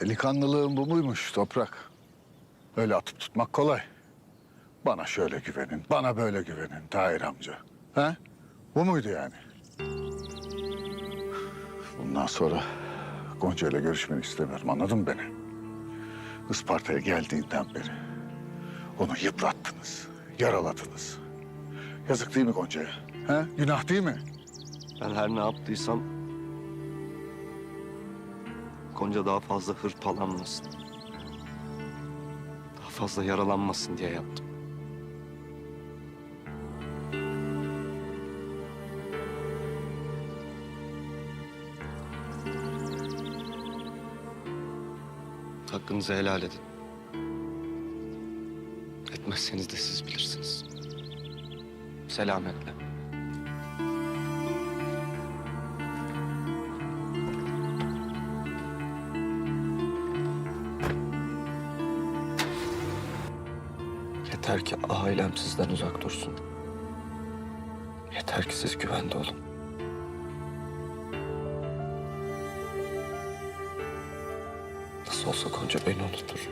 Delikanlılığın bu muymuş Toprak? Öyle atıp tutmak kolay. Bana şöyle güvenin, bana böyle güvenin Tahir amca. He? Bu muydu yani? Bundan sonra Gonca ile görüşmeni istemiyorum, anladın mı beni? Isparta'ya geldiğinden beri onu yıprattınız, yaraladınız. Yazık değil mi Gonca'ya? He? Günah değil mi? Ben her ne yaptıysam Gonca daha fazla hırpalanmasın, daha fazla yaralanmasın diye yaptım. Hakkınızı helal edin. Etmezseniz de siz bilirsiniz. Selametle. Yeter ki ailem sizden uzak dursun. Yeter ki siz güvende olun. Nasıl olsa Gonca beni unutur.